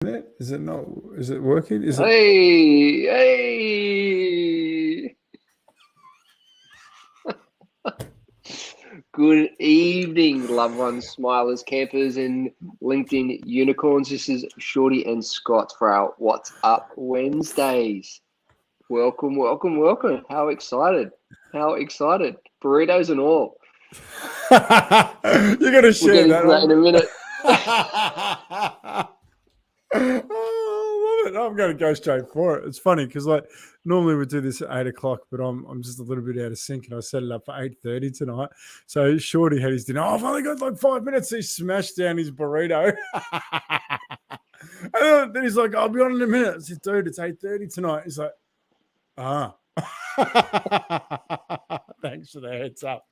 Is it not? Is it working? Is it? Hey. Good evening, loved ones, smilers, campers, and LinkedIn unicorns. This is Shorty and Scott for our What's Up Wednesdays. Welcome, welcome, welcome. How excited. How excited. Burritos and all. You're going to We'll share get into that that in a minute. Oh, I love it. I'm going to go straight for it. It's funny because normally we do this at 8 o'clock, but I'm just a little bit out of sync, and I set it up for 8:30 tonight. So Shorty had his dinner. Oh, I've only got like 5 minutes. He smashed down his burrito. And then he's like, I'll be on in a minute. I said, dude, it's 8:30 tonight. He's like, ah. Thanks for the heads up.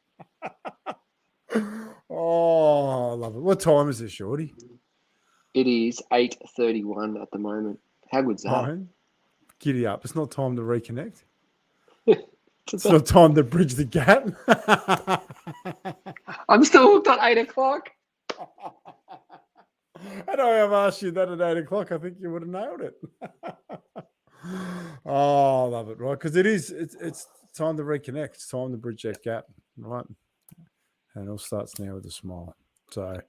Oh, I love it. What time is it, Shorty? It is 8:31 at the moment. How good's that? Oh, giddy up. It's not time to reconnect. It's not time to bridge the gap. I'm still hooked on 8 o'clock. Had I have asked you that at 8 o'clock, I think you would have nailed it. Oh, I love it, right? Because it's time to reconnect. It's time to bridge that gap, right? And it all starts now with a smile. So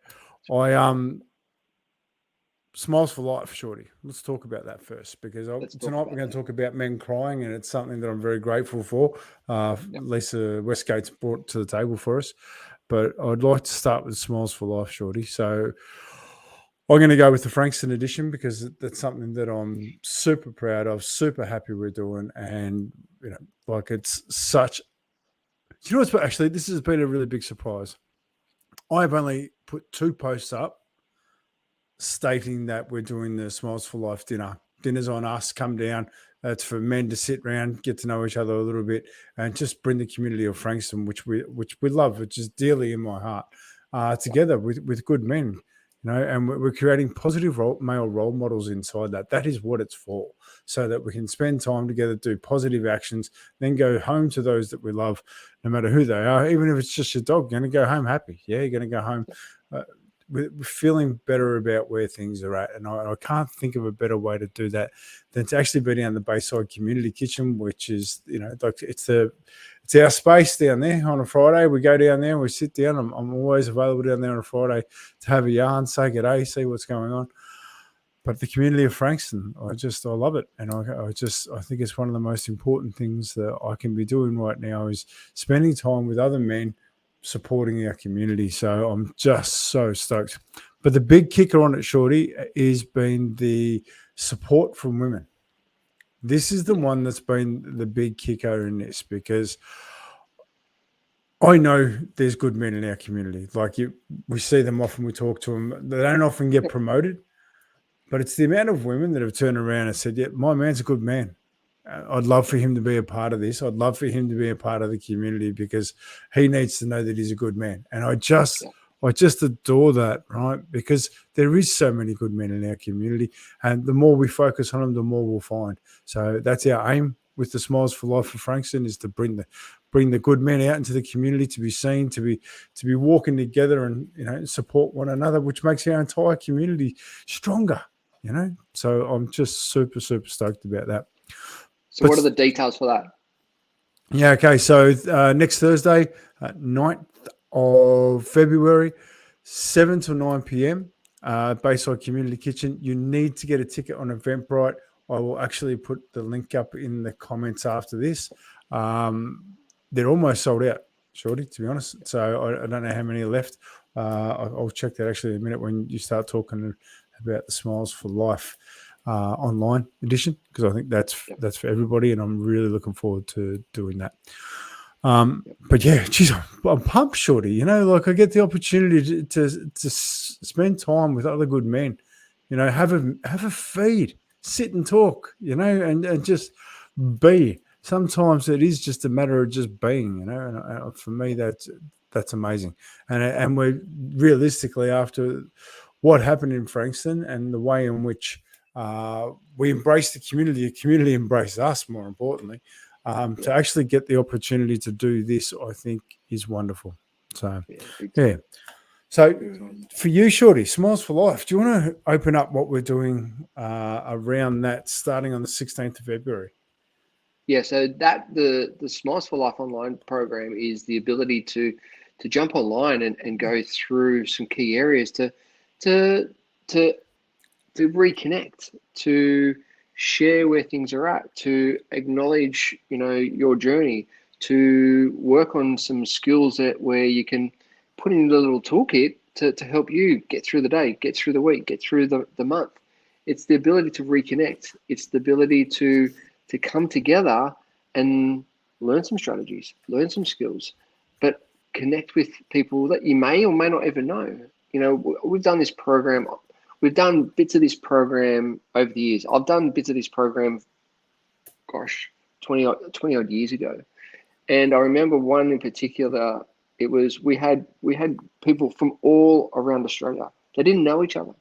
smiles for life, Shorty. Let's talk about that first, because tonight we're going to talk about men crying, and it's something that I'm very grateful for. Lisa Westgate's brought to the table for us. But I'd like to start with smiles for life, Shorty. So I'm going to go with the Frankston edition because that's something that I'm super proud of, super happy we're doing, and it's such. You know what's actually, this has been a really big surprise. I've only put 2 posts up stating that we're doing the Smiles for Life dinner. Dinner's on us. Come down. It's for men to sit around, get to know each other a little bit, and just bring the community of Frankston, which we love, which is dearly in my heart, together with good men. And we're creating positive male role models inside that. That is what it's for, so that we can spend time together, do positive actions, then go home to those that we love, no matter who they are. Even if it's just your dog, you're going to go home happy. Yeah, you're going to go home we're feeling better about where things are at. And I can't think of a better way to do that than to actually be down the Bayside Community Kitchen, which is, it's our space down there on a Friday. We go down there and we sit down. I'm always available down there on a Friday to have a yarn, say good day, see what's going on. But the community of Frankston, I love it. And I think it's one of the most important things that I can be doing right now is spending time with other men, supporting our community. So I'm just so stoked. But the big kicker on it, Shorty, is been the support from women. This is the one that's been the big kicker in this, because I know there's good men in our community. We see them often, we talk to them. They don't often get promoted, but it's the amount of women that have turned around and said, yeah, my man's a good man. I'd love for him to be a part of this. I'd love for him to be a part of the community, because he needs to know that he's a good man. And I just adore that, right? Because there is so many good men in our community, and the more we focus on them, the more we'll find. So that's our aim with the Smiles for Life for Frankston, is to bring the good men out into the community, to be seen, to be walking together and support one another, which makes our entire community stronger. So I'm just super, super stoked about that. So what are the details for that? Yeah, okay. So next Thursday, 9th of February, 7 to 9 p.m., Bayside Community Kitchen. You need to get a ticket on Eventbrite. I will actually put the link up in the comments after this. They're almost sold out, Shorty, to be honest. So I don't know how many are left. I'll check that actually in a minute when you start talking about the Smiles for Life online edition, because I think that's for everybody, and I'm really looking forward to doing that. But yeah, geez, I'm pumped, Shorty. I get the opportunity to spend time with other good men. Have a feed, sit and talk. And just be. Sometimes it is just a matter of just being. And for me, that's amazing. And we're realistically, after what happened in Frankston and the way in which we embrace the community embrace us, more importantly, to actually get the opportunity to do this, I think is wonderful. So, yeah. So for you, Shorty, Smiles for Life, do you want to open up what we're doing around that starting on the 16th of February? Yeah, so that the Smiles for Life online program is the ability to jump online and go through some key areas to to to reconnect, to share where things are at, to acknowledge, your journey, to work on some skills that where you can put in a little toolkit to help you get through the day, get through the week, get through the month. It's the ability to reconnect. It's the ability to come together and learn some strategies, learn some skills, but connect with people that you may or may not even know. We've done this program. We've done bits of this program over the years. I've done bits of this program, 20 odd years ago. And I remember one in particular, it was we had people from all around Australia. They didn't know each other.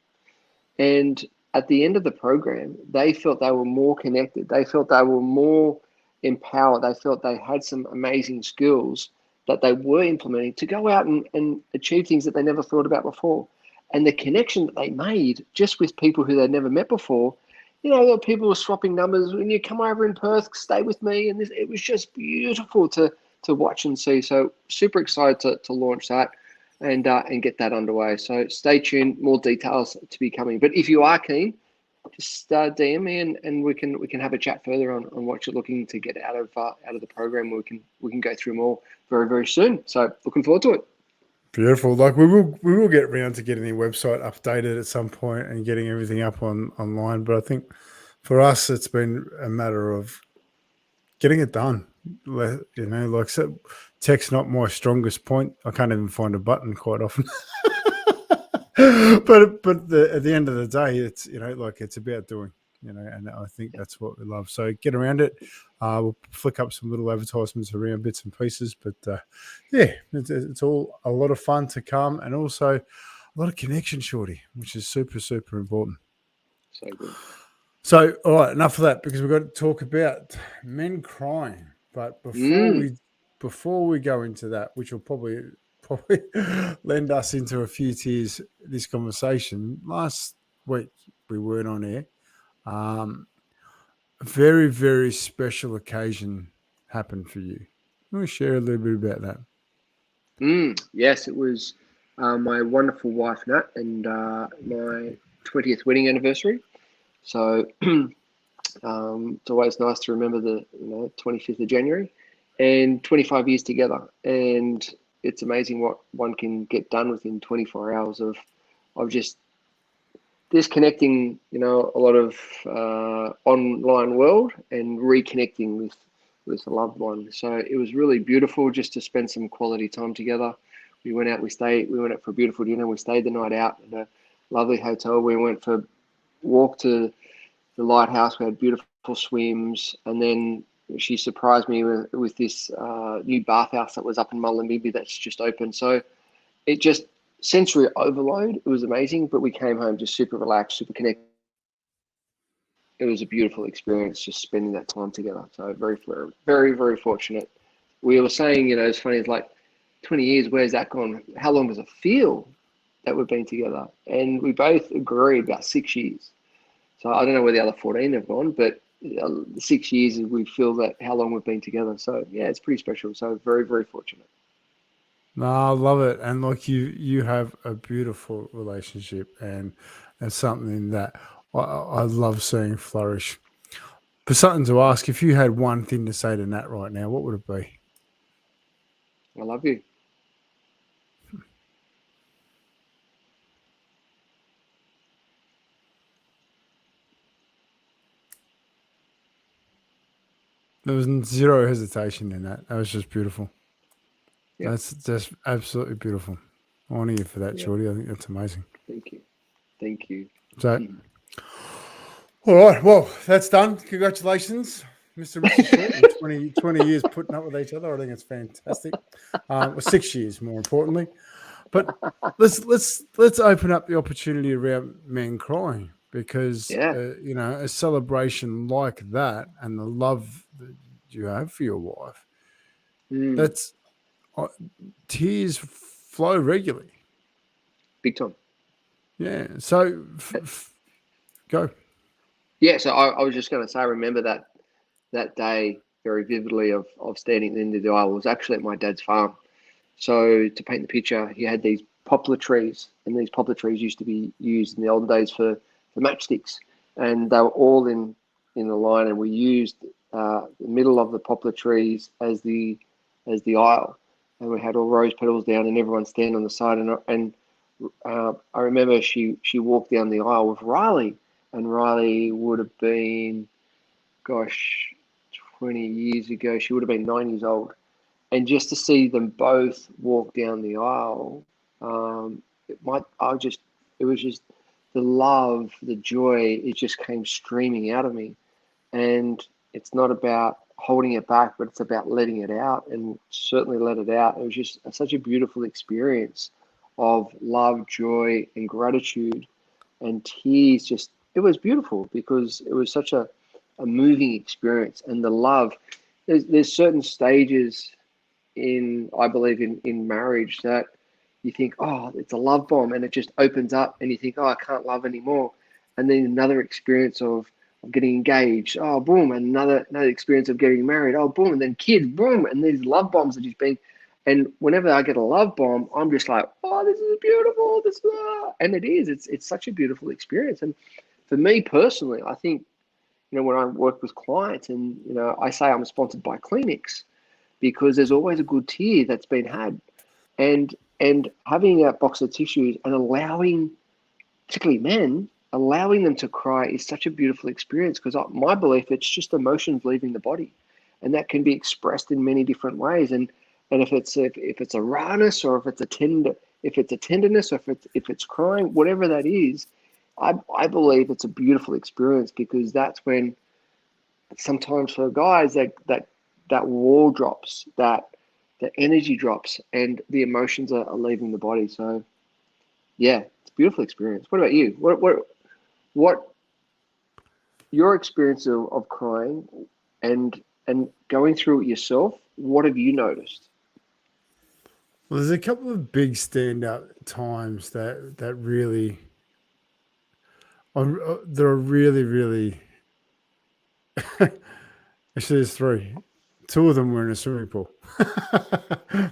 And at the end of the program, they felt they were more connected. They felt they were more empowered. They felt they had some amazing skills that they were implementing to go out and achieve things that they never thought about before. And the connection that they made just with people who they'd never met before, people were swapping numbers. When you come over in Perth, stay with me. And it was just beautiful to watch and see. So super excited to launch that and get that underway. So stay tuned, more details to be coming. But if you are keen, just DM me and we can have a chat further on what you're looking to get out of the program. We can go through more very, very soon. So looking forward to it. Beautiful. Like we will get around to getting the website updated at some point and getting everything up online. But I think for us, it's been a matter of getting it done. So tech's not my strongest point. I can't even find a button quite often. but at the end of the day, it's it's about doing. And I think that's what we love. So get around it. We'll flick up some little advertisements around bits and pieces, but it's all a lot of fun to come, and also a lot of connection, Shorty, which is super, super important. So good. So, all right, enough of that because we've got to talk about men crying. But before we go into that, which will probably lend us into a few tears, this conversation. Last week we weren't on air. A very, very special occasion happened for you. Can we share a little bit about that? Yes, it was my wonderful wife, Nat, and my 20th wedding anniversary. So it's always nice to remember the 25th of January and 25 years together. And it's amazing what one can get done within 24 hours of just disconnecting, a lot of online world and reconnecting with a loved one. So it was really beautiful just to spend some quality time together. We went out, we went out for a beautiful dinner. We stayed the night out in a lovely hotel. We went for a walk to the lighthouse. We had beautiful swims. And then she surprised me with this new bathhouse that was up in Mullumbimby that's just opened. So it just, sensory overload. It was amazing, but we came home just super relaxed, super connected. It was a beautiful experience just spending that time together. So very, very, very fortunate. We were saying, it's funny, it's like 20 years, where's that gone? How long does it feel that we've been together? And we both agree about 6 years. So I don't know where the other 14 have gone, but 6 years we feel that how long we've been together. So yeah, it's pretty special. So very, very fortunate. No, I love it. And like you have a beautiful relationship, and it's something that I love seeing flourish. But something to ask, if you had one thing to say to Nat right now, what would it be? I love you. There was zero hesitation in that. That was just beautiful. Yeah. That's just absolutely beautiful. I honor you for that, Shorty. I think that's amazing. Thank you. So, all right. Well, that's done. Congratulations, Mr. and Mrs. Short. 20 years putting up with each other. I think it's fantastic. 6 years, more importantly. But let's open up the opportunity around men crying because a celebration like that and the love that you have for your wife, that's tears flow regularly. big time. Yeah. So go. Yeah, so I was just going to say, I remember that day very vividly of standing at the end of the aisle. It was actually at my dad's farm. So to paint the picture, he had these poplar trees, and these poplar trees used to be used in the olden days for matchsticks, and they were all in the line, and we used the middle of the poplar trees as the aisle, and we had all rose petals down, and everyone stand on the side, and I remember she walked down the aisle with Riley, and Riley would have been, gosh, 20 years ago, she would have been 9 years old. And just to see them both walk down the aisle, it was just the love, the joy, it just came streaming out of me. And it's not about holding it back, but it's about letting it out, and certainly let it out. It was just such a beautiful experience of love, joy, and gratitude, and tears. Just, it was beautiful because it was such a moving experience. And the love, there's certain stages I believe in marriage that you think, oh, it's a love bomb, and it just opens up, and you think, oh, I can't love anymore. And then another experience of getting engaged, oh, boom, and another experience of getting married, oh, boom, and then kids, boom, and these love bombs are just being. And whenever I get a love bomb, I'm just like, oh, this is beautiful, and it is. It's such a beautiful experience. And for me personally, I think, when I work with clients, and I say I'm sponsored by Kleenex, because there's always a good tear that's been had, and having that box of tissues and allowing, particularly men, allowing them to cry is such a beautiful experience, because my belief, it's just emotions leaving the body, and that can be expressed in many different ways. And if it's a rawness, or if it's a tenderness, or if it's crying, whatever that is, I believe it's a beautiful experience, because that's when sometimes for guys that wall drops, that the energy drops, and the emotions are leaving the body. So yeah, it's a beautiful experience. What about you? What your experience of crying and going through it yourself, what have you noticed? Well, there's a couple of big standout times that really, there are really, really. Actually, there's three. Two of them were in a swimming pool.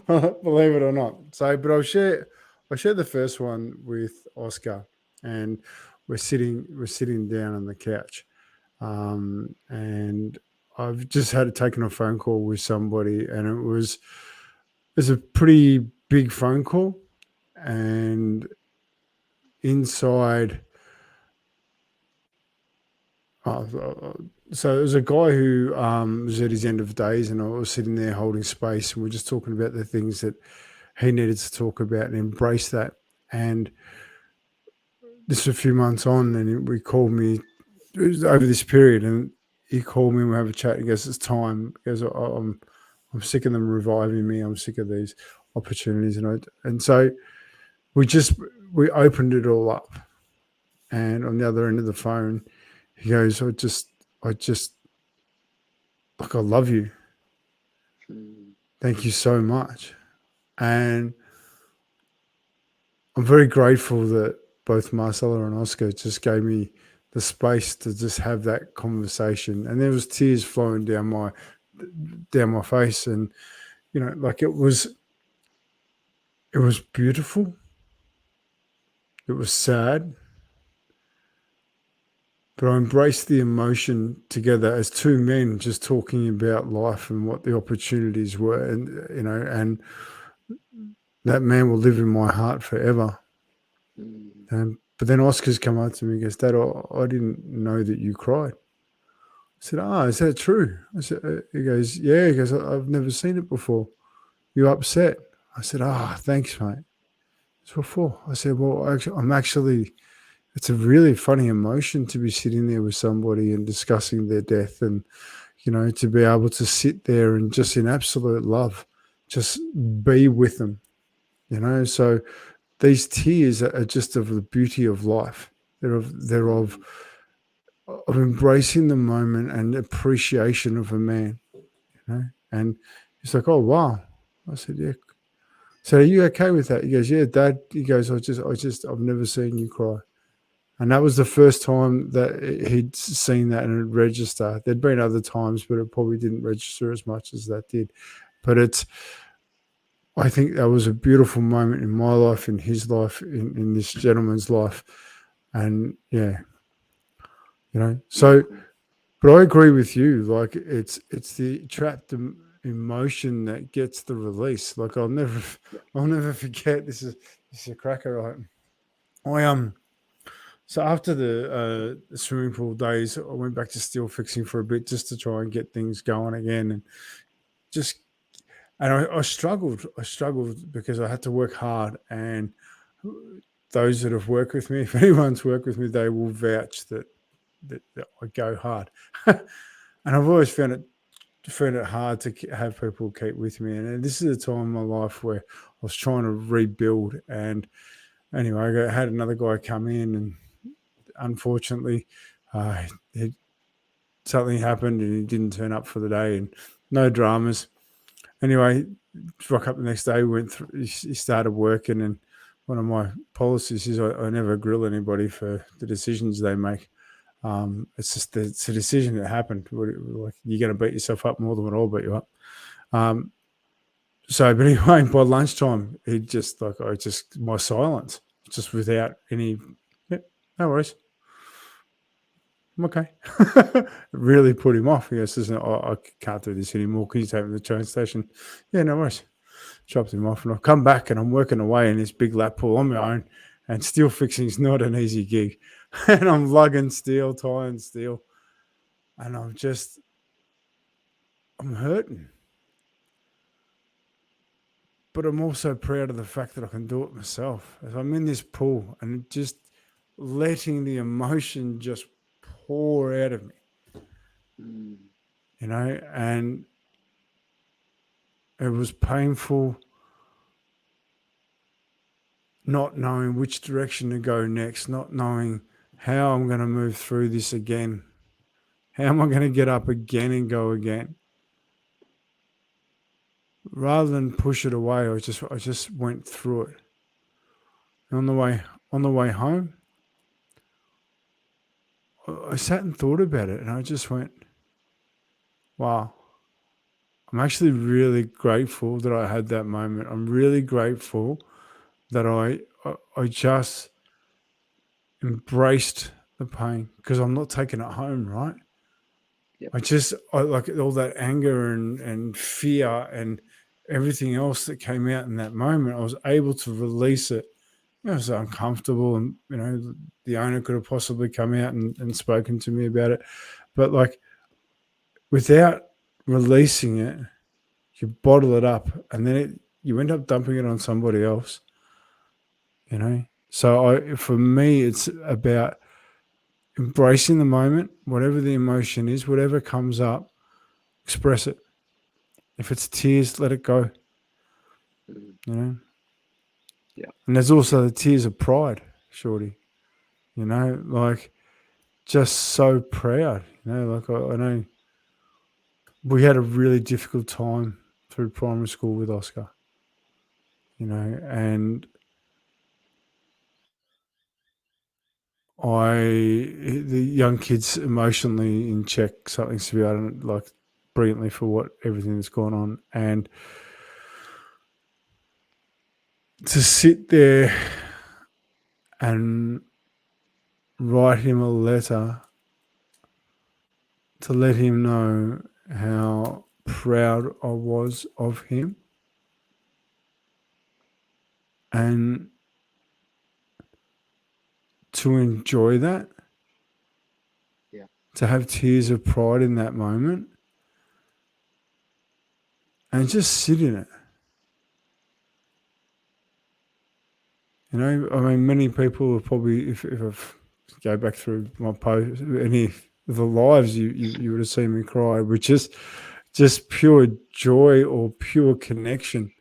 Believe it or not. So, but I'll share the first one with Oscar, and we're sitting down on the couch, and I've just taken a phone call with somebody, and it was a pretty big phone call, and inside. So it was a guy who was at his end of days, and I was sitting there holding space, and we're just talking about the things that he needed to talk about and embrace that. And this was a few months on, and he called me. It was over this period, and he called me and we have a chat. He goes, "It's time." He goes, I'm sick of them reviving me. I'm sick of these opportunities, and so we opened it all up. And on the other end of the phone, he goes, I just like, I love you. Thank you so much. And I'm very grateful that both Marcella and Oscar just gave me the space to just have that conversation. And there was tears flowing down my face. And, like, it was beautiful. It was sad. But I embraced the emotion together as two men just talking about life and what the opportunities were. And, and that man will live in my heart forever. But then Oscar's come up to me and goes, "Dad, I didn't know that you cried." I said, "Is that true?" He goes, "Yeah." He goes, "I've never seen it before. You upset?" I said, "Thanks, mate." What for? I said, "Well, actually, it's a really funny emotion to be sitting there with somebody and discussing their death, and, to be able to sit there and just in absolute love, just be with them, So these tears are just of the beauty of life. They're of embracing the moment and appreciation of a man, And he's like, "Oh, wow." I said, "Yeah." So are you okay with that? He goes, yeah, Dad. He goes, I've never seen you cry. And that was the first time that he'd seen that and it'd register. There'd been other times, but it probably didn't register as much as that did. But I think that was a beautiful moment in my life, in his life, in this gentleman's life. And yeah, so, but I agree with you. Like it's the trapped emotion that gets the release. Like I'll never forget. This is a cracker. Right? So after the swimming pool days, I went back to steel fixing for a bit just to try and get things going again, and I struggled. I struggled because I had to work hard, and those that have worked with me, if anyone's worked with me, they will vouch that I go hard. And I've always found it hard to have people keep with me. And this is a time in my life where I was trying to rebuild. And anyway, I had another guy come in, and unfortunately, something happened and he didn't turn up for the day, and no dramas. Anyway, rock up the next day, we went through, he started working, and one of my policies is I never grill anybody for the decisions they make. It's just it's a decision that happened. Like, you're going to beat yourself up more than what I'll beat you up. But anyway, by lunchtime, he just my silence, just without any, yeah, no worries. I'm okay. It really put him off. He goes, listen, I can't do this anymore. Can you take me to the train station? Yeah, no worries. Chopped him off, and I've come back and I'm working away in this big lap pool on my own, and steel fixing is not an easy gig. And I'm lugging steel, tying steel, and I'm hurting. But I'm also proud of the fact that I can do it myself. As I'm in this pool and just letting the emotion just pour out of me, and it was painful not knowing which direction to go next, not knowing how I'm going to move through this again. How am I going to get up again and go again? Rather than push it away, I just went through it. And on the way home, I sat and thought about it, and I just went, wow, I'm actually really grateful that I had that moment. I'm really grateful that I just embraced the pain, because I'm not taking it home, right? Yep. I like all that anger and fear and everything else that came out in that moment. I was able to release it. It was uncomfortable, and the owner could have possibly come out and spoken to me about it, but like, without releasing it, you bottle it up, and then you end up dumping it on somebody else. So for me, it's about embracing the moment, whatever the emotion is, whatever comes up, express it. If it's tears, let it go. Yeah. And there's also the tears of pride, Shorty. Like, just so proud. Like, I know we had a really difficult time through primary school with Oscar. And the young kids emotionally in check, something to be done, like, brilliantly for everything that's gone on, and to sit there and write him a letter to let him know how proud I was of him, and to enjoy that, to have tears of pride in that moment, and just sit in it. I mean, many people have probably, if I go back through my post, any of the lives, you would have seen me cry, which is just pure joy or pure connection.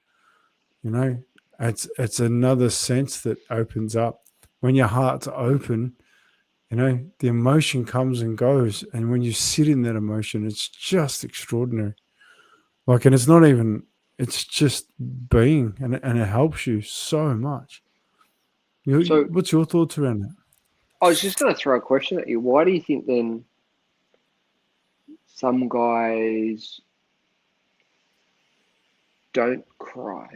It's another sense that opens up when your heart's open. The emotion comes and goes, and when you sit in that emotion, it's just extraordinary. Like, and it's not even It's just being, and it helps you so much. So What's your thoughts around that? I was just going to throw a question at you. Why do you think then some guys don't cry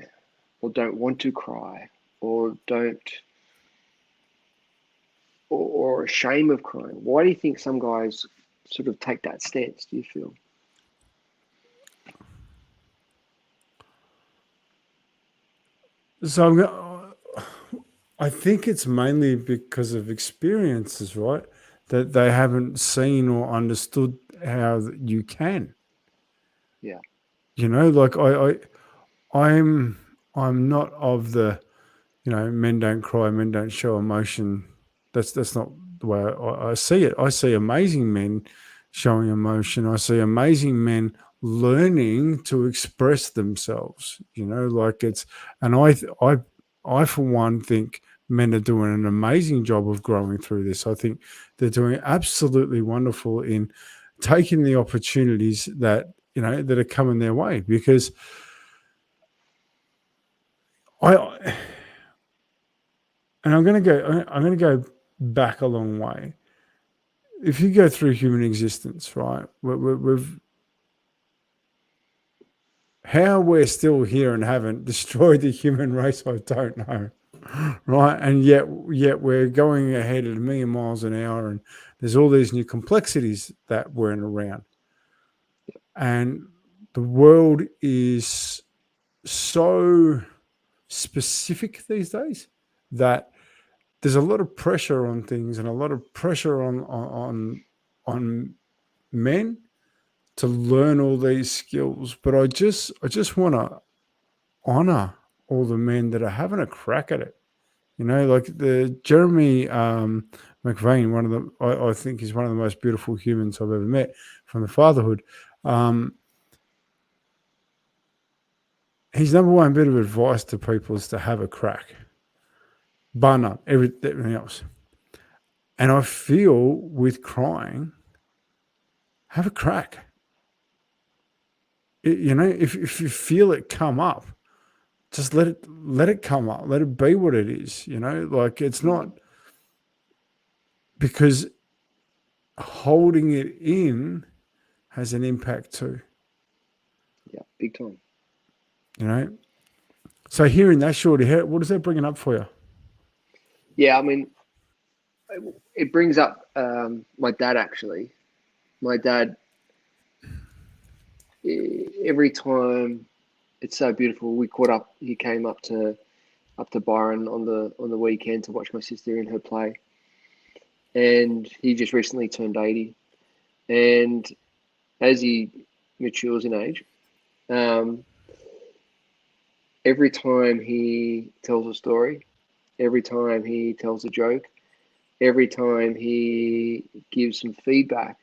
or don't want to cry or don't or are ashamed of crying? Why do you think some guys sort of take that stance, do you feel? So I think it's mainly because of experiences, right? That they haven't seen or understood how you can. Yeah. Like I'm not of the, men don't cry, men don't show emotion. That's not the way I see it. I see amazing men showing emotion. I see amazing men learning to express themselves. Like and I for one think men are doing an amazing job of growing through this. I think they're doing absolutely wonderful in taking the opportunities that are coming their way, because I and I'm going to go back a long way. If you go through human existence, right, how we're still here and haven't destroyed the human race, I don't know, right? And yet we're going ahead at a million miles an hour, and there's all these new complexities that weren't around, and the world is so specific these days that there's a lot of pressure on things and a lot of pressure on men to learn all these skills. But I just want to honor all the men that are having a crack at it. Like the Jeremy McVeigh, one of the I think he's one of the most beautiful humans I've ever met from the fatherhood. His number one bit of advice to people is to have a crack, bar none, everything else. And I feel with crying, have a crack. If you feel it come up, just let it come up. Let it be what it is. Like it's not, because holding it in has an impact too. Yeah, big time. So hearing that, Shorty, what does that bring up for you? Yeah, I mean, it brings up my dad actually. My dad, every time it's so beautiful. We caught up. He came up to Byron on the weekend to watch my sister in her play, and he just recently turned 80. And as he matures in age, um, every time he tells a story, every time he tells a joke, every time he gives some feedback,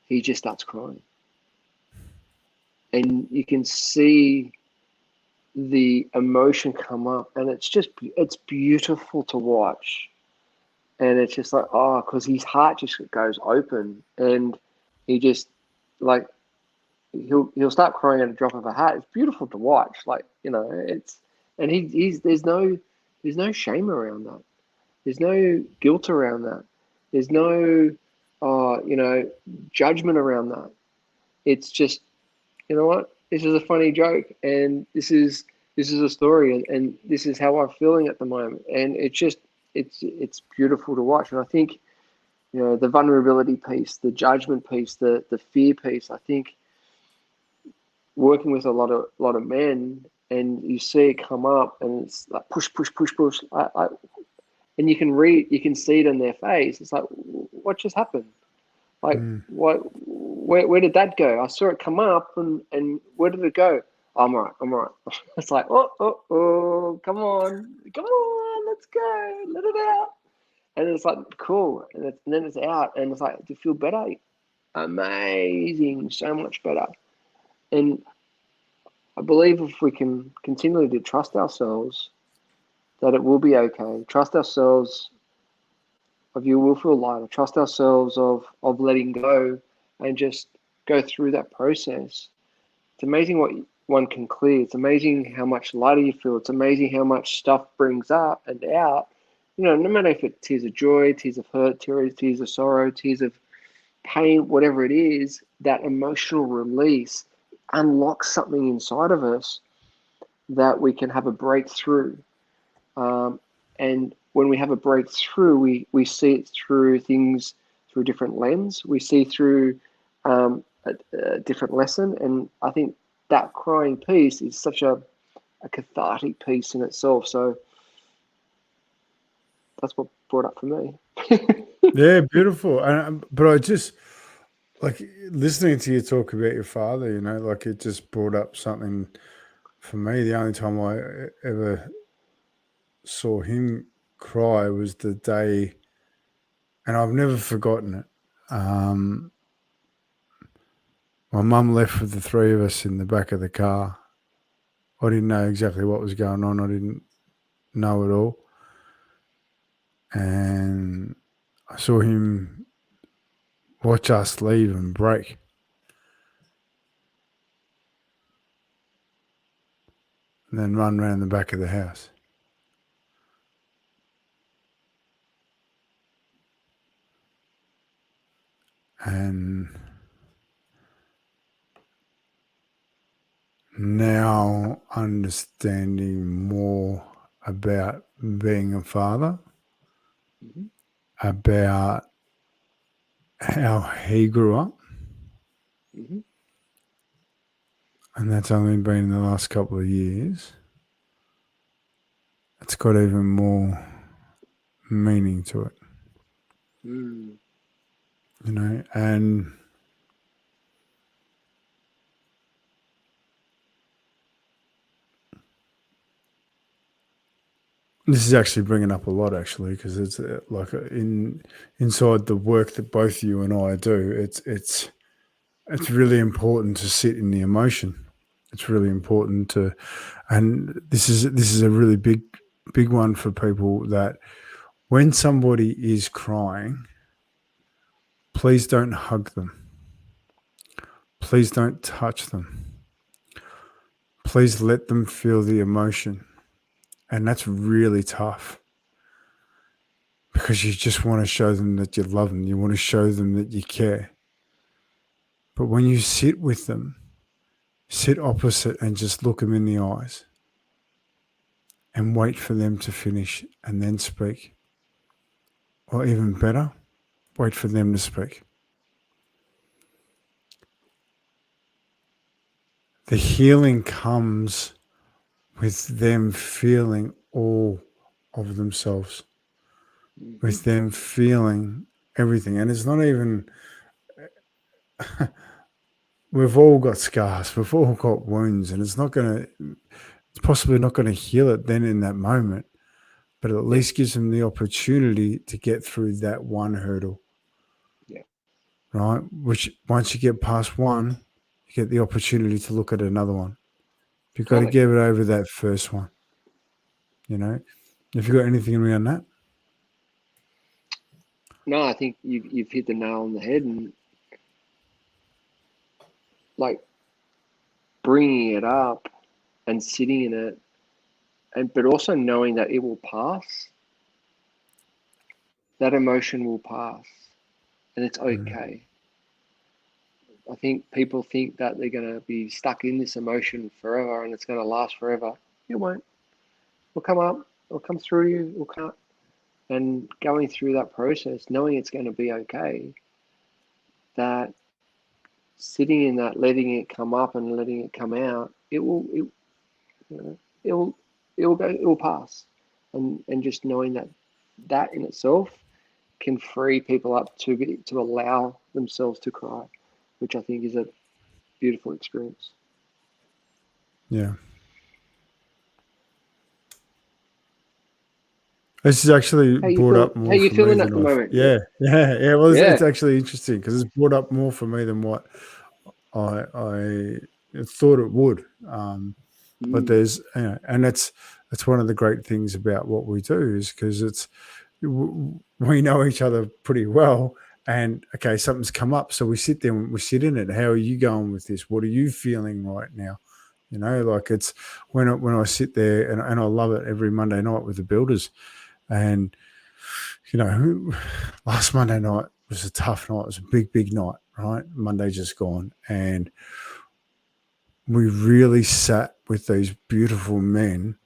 he just starts crying. And you can see the emotion come up, and it's beautiful to watch. And it's just like, oh, because his heart just goes open, and he just like he'll start crying at a drop of a hat. It's beautiful to watch. Like, it's, and he's there's no shame around that. There's no guilt around that. There's no judgment around that. It's just, you know what? This is a funny joke, and this is a story, and this is how I'm feeling at the moment. And it's beautiful to watch. And I think, the vulnerability piece, the judgment piece, the fear piece. I think working with a lot of men, and you see it come up, and it's like push, push, push, push. And you can see it in their face. It's like, what just happened? Like, what? Where did that go? I saw it come up, and where did it go? Oh, I'm all right. I'm all right. It's like, oh, come on, let's go, let it out. And it's like, cool, and then it's out, and it's like, do you feel better? Amazing, so much better. And I believe if we can continue to trust ourselves, that it will be okay. Trust ourselves of you will feel lighter. Trust ourselves of letting go and just go through that process. It's amazing one can clear. It's amazing how much lighter you feel. It's amazing how much stuff brings up and out. No matter if it's tears of joy, tears of hurt, tears of sorrow, tears of pain, whatever it is, that emotional release unlocks something inside of us that we can have a breakthrough. And when we have a breakthrough, we see it through things through a different lens. We see through a different lesson. And I think that crying piece is such a cathartic piece in itself. So that's what brought up for me. Yeah, beautiful. But I just like listening to you talk about your father, like it just brought up something for me. The only time I ever saw him cry was the day, and I've never forgotten it. My mum left with the three of us in the back of the car. I didn't know exactly what was going on. I didn't know it all. And I saw him watch us leave and break. And then run around the back of the house. And now understanding more about being a father, about how he grew up. And that's only been in the last couple of years. It's got even more meaning to it. And this is actually bringing up a lot, actually, because it's like inside the work that both you and I do, it's really important to sit in the emotion. It's really important to, and this is a really big one for people, that when somebody is crying, please don't hug them. Please don't touch them. Please let them feel the emotion. And that's really tough, because you just want to show them that you love them. You want to show them that you care. But when you sit with them, sit opposite and just look them in the eyes and wait for them to finish and then speak. Or even better, wait for them to speak. The healing comes with them feeling all of themselves, with them feeling everything. And it's not even, we've all got scars, we've all got wounds, and it's possibly not going to heal it then in that moment, but at least gives them the opportunity to get through that one hurdle. Yeah. Right? Which once you get past one, you get the opportunity to look at another one. You've got to get it over that first one. Have you got anything around that? No, I think you've hit the nail on the head, and like bringing it up and sitting in it, but also knowing that it will pass. That emotion will pass, and it's okay. I think people think that they're going to be stuck in this emotion forever and it's going to last forever. It won't. It'll come up. It'll come through you. It'll come up. And going through that process, knowing it's going to be okay, that sitting in that, letting it come up and letting it come out, it will pass. And just knowing that in itself can free people up to allow themselves to cry, which I think is a beautiful experience. Yeah. This is actually brought up more. How you feeling at the moment? Yeah. Well, it's actually interesting because it's brought up more for me than what I thought it would. But there's, and that's one of the great things about what we do, is because we know each other pretty well. And okay, something's come up, so we sit there and we sit in it. How are you going with this? What are you feeling right now? Like it's when I sit there and I love it every Monday night with the builders. And, last Monday night was a tough night. It was a big, big night, right? Monday just gone. And we really sat with these beautiful men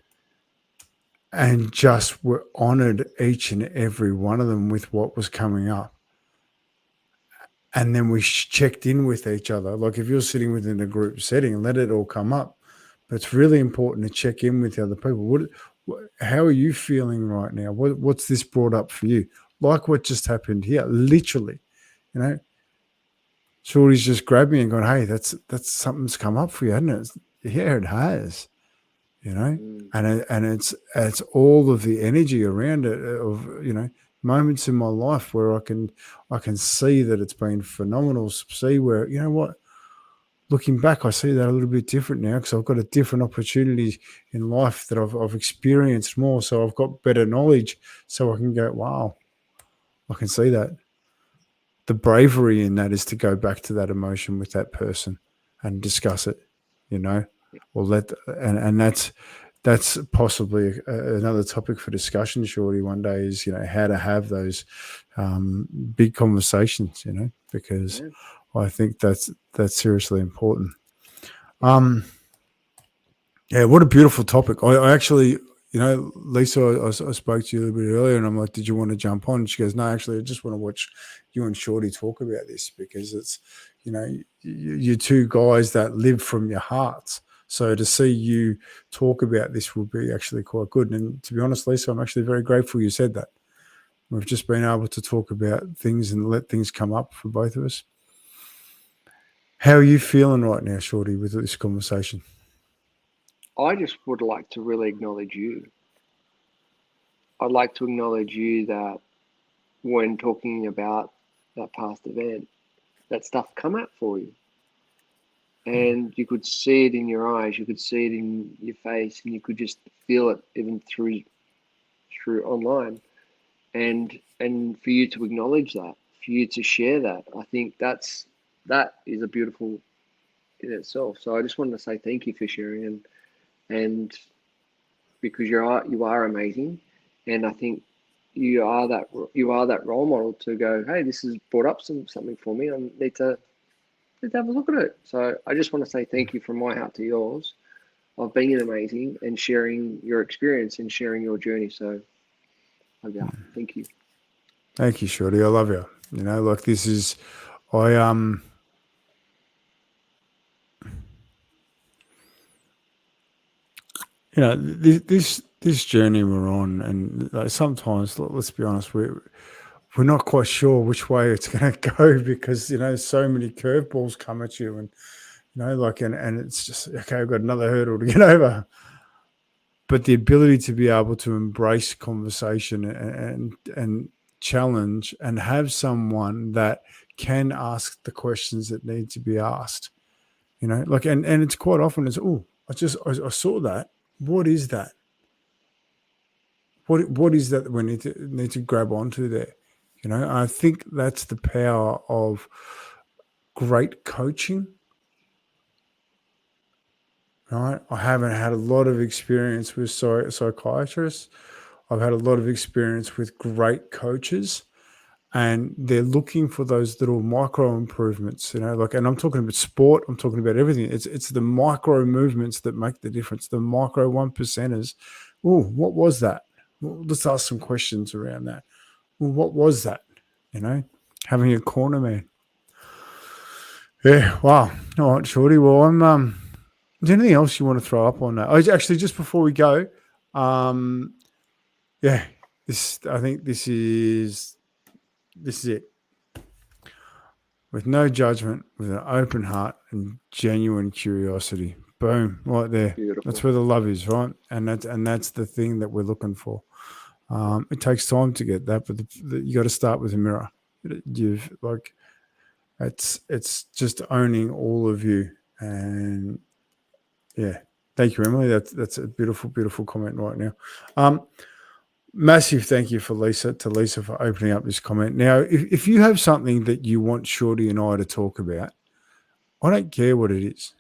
and just were honored, each and every one of them, with what was coming up. And then we checked in with each other. Like if you're sitting within a group setting, let it all come up. But it's really important to check in with the other people. How are you feeling right now? What's this brought up for you? Like what just happened here, literally, Shorty's just grabbed me and gone, hey, that's something's come up for you, hasn't it? Yeah, it has, and it's all of the energy around it of, moments in my life where I can see that it's been phenomenal. See where, looking back, I see that a little bit different now because I've got a different opportunity in life that I've experienced more. So I've got better knowledge, so I can go, wow, I can see that. The bravery in that is to go back to that emotion with that person and discuss it, or and that's possibly another topic for discussion, Shorty, one day is, how to have those big conversations, because I think that's seriously important. Yeah, what a beautiful topic. I actually, Lisa, I spoke to you a little bit earlier and I'm like, did you want to jump on? She goes, no, actually, I just want to watch you and Shorty talk about this because it's, you're two guys that live from your hearts. So to see you talk about this will be actually quite good. And to be honest, Lisa, I'm actually very grateful you said that. We've just been able to talk about things and let things come up for both of us. How are you feeling right now, Shorty, with this conversation? I just would like to really acknowledge you. I'd like to acknowledge you that when talking about that past event, that stuff come out for you. And you could see it in your eyes, you could see it in your face, and you could just feel it even through online. And for you to acknowledge that, for you to share that, I think that is a beautiful in itself. So I just wanted to say thank you for sharing and because you are amazing, and I think you are that role model to go, hey, this has brought up something for me. I need to have a look at it. So I just want to say thank you from my heart to yours of being amazing and sharing your experience and sharing your journey. So thank you. Thank you, Shorty. I love you. Like this is, this journey we're on, and like sometimes, let's be honest, we're not quite sure which way it's going to go because so many curveballs come at you, and and it's just okay. I've got another hurdle to get over. But the ability to be able to embrace conversation and challenge and have someone that can ask the questions that need to be asked, and it's quite often is, I saw that. What is that? What is that we need to grab onto there? I think that's the power of great coaching. Right? I haven't had a lot of experience with psychiatrists. I've had a lot of experience with great coaches, and they're looking for those little micro improvements, and I'm talking about sport, I'm talking about everything. It's the micro movements that make the difference, the micro 1%ers. Oh, what was that? Well, let's ask some questions around that. Well, what was that? Having a corner man. Yeah, wow. All right, Shorty. Well, is there anything else you want to throw up on that? Actually, just before we go, yeah, I think this is it. With no judgment, with an open heart and genuine curiosity. Boom, right there. Beautiful. That's where the love is, right? And that's the thing that we're looking for. It takes time to get that, but you got to start with a mirror. It's just owning all of you. And yeah, thank you, Emily. That's a beautiful, beautiful comment right now. Massive thank you to Lisa for opening up this comment. Now, if you have something that you want Shorty and I to talk about, I don't care what it is.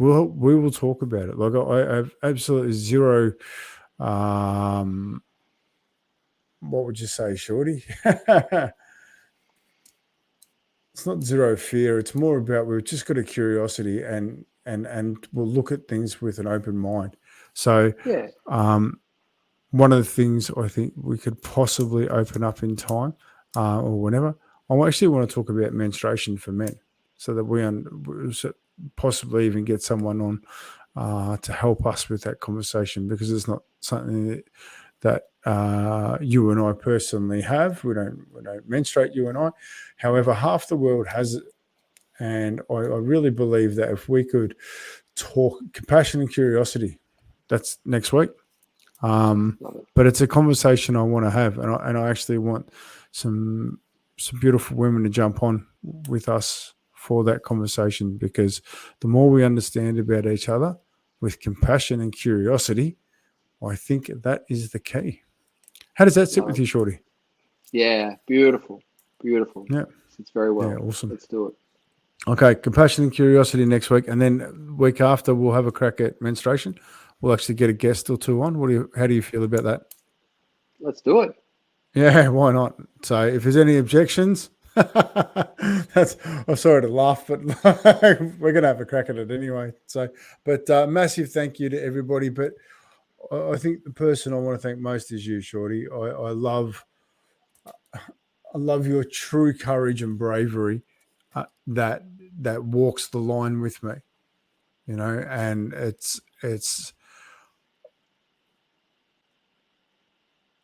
we will talk about it. Like I have absolutely zero. What would you say, Shorty? It's not zero fear. It's more about we've just got a curiosity and we'll look at things with an open mind. So Yeah. One of the things I think we could possibly open up in time or whenever, I actually want to talk about menstruation for men, so that we possibly even get someone on to help us with that conversation, because it's not something that you and I personally have. We don't menstruate, you and I. However, half the world has it, and I really believe that if we could talk compassion and curiosity, that's next week. But it's a conversation I want to have, and I actually want some beautiful women to jump on with us for that conversation, because the more we understand about each other with compassion and curiosity, I think that is the key. How does that sit with you, Shorty? Yeah, beautiful. Yeah, It's very well. Yeah, awesome. Let's do it. Okay, compassion and curiosity next week, and then week after we'll have a crack at menstruation. We'll actually get a guest or two on. How do you feel about that? Let's do it. Yeah, why not? So if there's any objections, I'm sorry to laugh, but we're going to have a crack at it anyway. So, but massive thank you to everybody. But I think the person I want to thank most is you, Shorty. I love your true courage and bravery that walks the line with me, and it's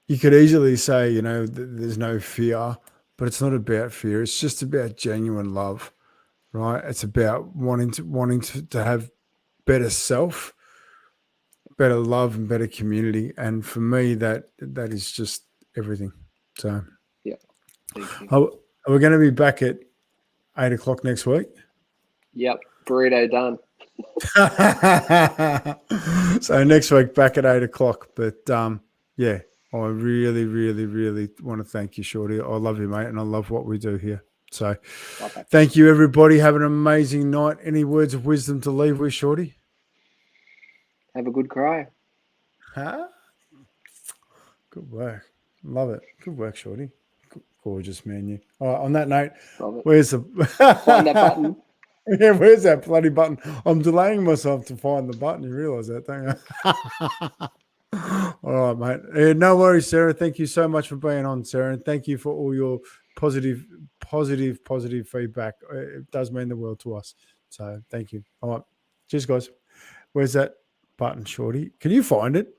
you could easily say, there's no fear, but it's not about fear. It's just about genuine love, right? It's about wanting to have better self, better love, and better community. And for me, that is just everything. So, yeah. Thank you. Are we going to be back at 8 o'clock next week? Yep. Burrito done. So next week back at 8 o'clock. But yeah, I really, really, really want to thank you, Shorty. I love you, mate, and I love what we do here. So thank you, everybody. Have an amazing night. Any words of wisdom to leave with, Shorty? Have a good cry. Huh? Good work. Love it. Good work, Shorty. Gorgeous, man. You. All right, on that note, where's the find that button? Yeah, where's that bloody button? I'm delaying myself to find the button. You realise that, don't you? All right, mate. No worries, Sarah. Thank you so much for being on, Sarah, and thank you for all your positive feedback. It does mean the world to us. So thank you. All right. Cheers, guys. Where's that button, Shorty? Can you find it?